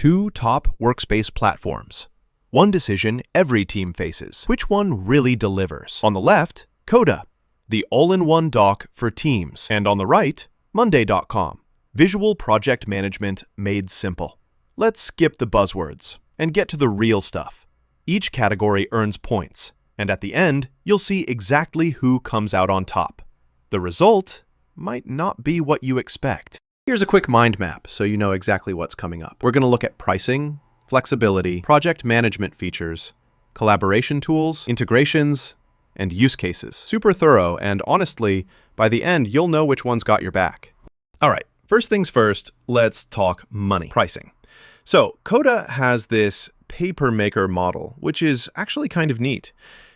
Two top workspace platforms. One decision every team faces. Which one really delivers? On the left, Coda, the all-in-one doc for teams. And on the right, Monday.com, visual project management made simple. Let's skip the buzzwords and get to the real stuff. Each category earns points, and at the end, you'll see exactly who comes out on top. The result might not be what you expect. Here's a quick mind map so you know exactly what's coming up. We're going to look at pricing, flexibility, project management features, collaboration tools, integrations, and use cases. Super thorough, and honestly, by the end, you'll know which one's got your back. All right, first things first, let's talk money. Pricing. So Coda has this pay-per-maker model, which is actually kind of neat.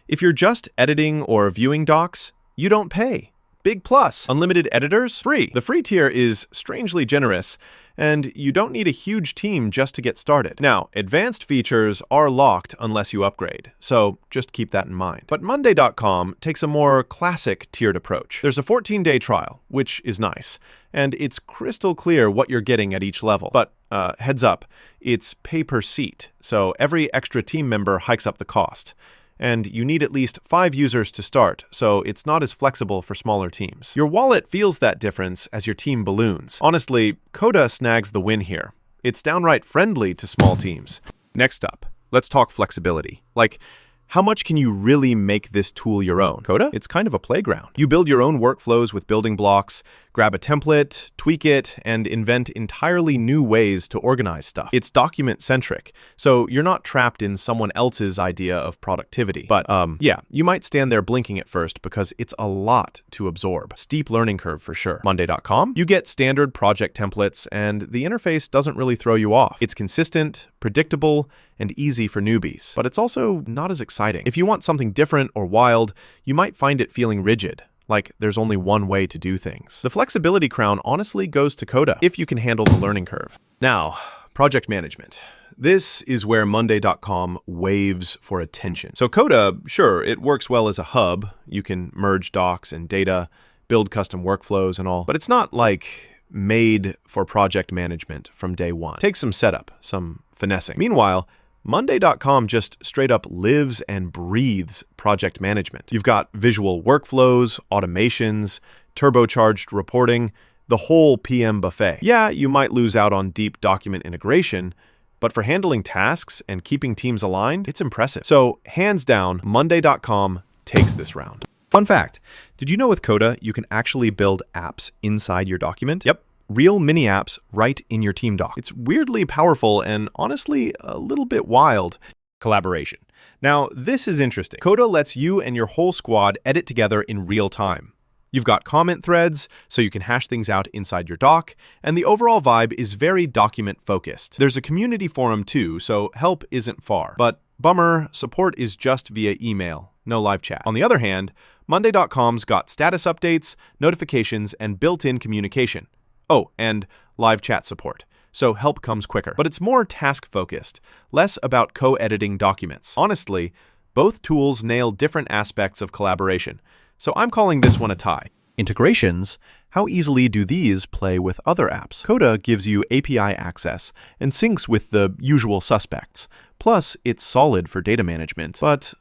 If you're just editing or viewing docs, you don't pay. Big plus. Unlimited editors? Free. The free tier is strangely generous, and you don't need a huge team just to get started. Now, advanced features are locked unless you upgrade, so just keep that in mind. But Monday.com takes a more classic tiered approach. There's a 14-day trial, which is nice, and it's crystal clear what you're getting at each level. But heads up, it's pay per seat, so every extra team member hikes up the cost. And you need at least 5 users to start, so it's not as flexible for smaller teams. Your wallet feels that difference as your team balloons. Honestly, Coda snags the win here. It's downright friendly to small teams. Next up, let's talk flexibility. Like, how much can you really make this tool your own? Coda? It's kind of a playground. You build your own workflows with building blocks, grab a template, tweak it, and invent entirely new ways to organize stuff. It's document-centric, so you're not trapped in someone else's idea of productivity. But yeah, you might stand there blinking at first because it's a lot to absorb. Steep learning curve for sure. Monday.com, you get standard project templates, and the interface doesn't really throw you off. It's consistent, predictable, and easy for newbies. But it's also not as exciting. If you want something different or wild, you might find it feeling rigid. Like there's only one way to do things. The flexibility crown honestly goes to Coda, if you can handle the learning curve. Now, project management. This is where Monday.com waves for attention. So Coda, sure, it works well as a hub. You can merge docs and data, build custom workflows and all, but it's not like made for project management from day one. Take some setup, some finessing. Meanwhile, Monday.com just straight up lives and breathes project management. You've got visual workflows, automations, turbocharged reporting, the whole PM buffet. Yeah, you might lose out on deep document integration, but for handling tasks and keeping teams aligned, it's impressive. So hands down, Monday.com takes this round. Fun fact, did you know with Coda, you can actually build apps inside your document? Yep. Real mini apps right in your team doc. It's weirdly powerful and honestly a little bit wild. Collaboration. Now, this is interesting. Coda lets you and your whole squad edit together in real time. You've got comment threads, so you can hash things out inside your doc, and the overall vibe is very document-focused. There's a community forum too, so help isn't far. But bummer, support is just via email, no live chat. On the other hand, Monday.com's got status updates, notifications, and built-in communication. Oh, and live chat support, so help comes quicker. But it's more task-focused, less about co-editing documents. Honestly, both tools nail different aspects of collaboration, so I'm calling this one a tie. Integrations. How easily do these play with other apps? Coda gives you API access and syncs with the usual suspects. Plus, it's solid for data management. But,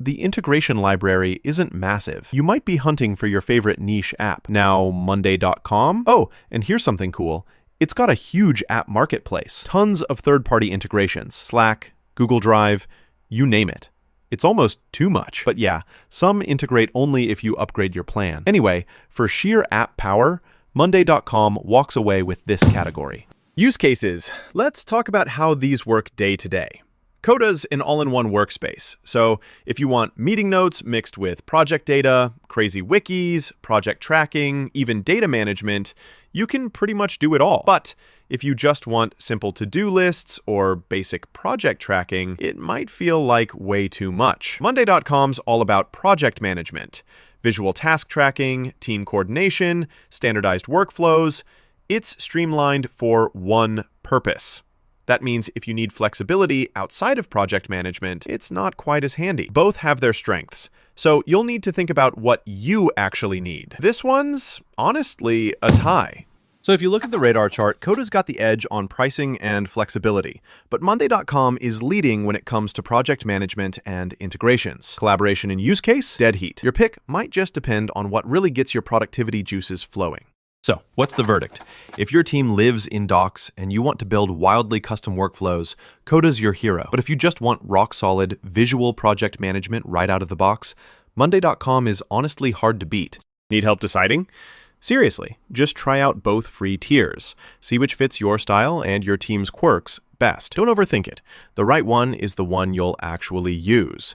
the integration library isn't massive. You might be hunting for your favorite niche app. Now, Monday.com? Oh, and here's something cool. It's got a huge app marketplace. Tons of third-party integrations. Slack, Google Drive, you name it. It's almost too much. But yeah, some integrate only if you upgrade your plan. Anyway, for sheer app power, Monday.com walks away with this category. Use cases. Let's talk about how these work day to day. Coda's an all-in-one workspace, so if you want meeting notes mixed with project data, crazy wikis, project tracking, even data management, you can pretty much do it all. But if you just want simple to-do lists or basic project tracking, it might feel like way too much. Monday.com's all about project management, visual task tracking, team coordination, standardized workflows. It's streamlined for one purpose. That means if you need flexibility outside of project management, it's not quite as handy. Both have their strengths, so you'll need to think about what you actually need. This one's honestly a tie. So if you look at the radar chart, Coda's got the edge on pricing and flexibility, but Monday.com is leading when it comes to project management and integrations. Collaboration and use case, dead heat. Your pick might just depend on what really gets your productivity juices flowing. So, what's the verdict? If your team lives in Docs and you want to build wildly custom workflows, Coda's your hero. But if you just want rock-solid, visual project management right out of the box, Monday.com is honestly hard to beat. Need help deciding? Seriously, just try out both free tiers. See which fits your style and your team's quirks best. Don't overthink it. The right one is the one you'll actually use.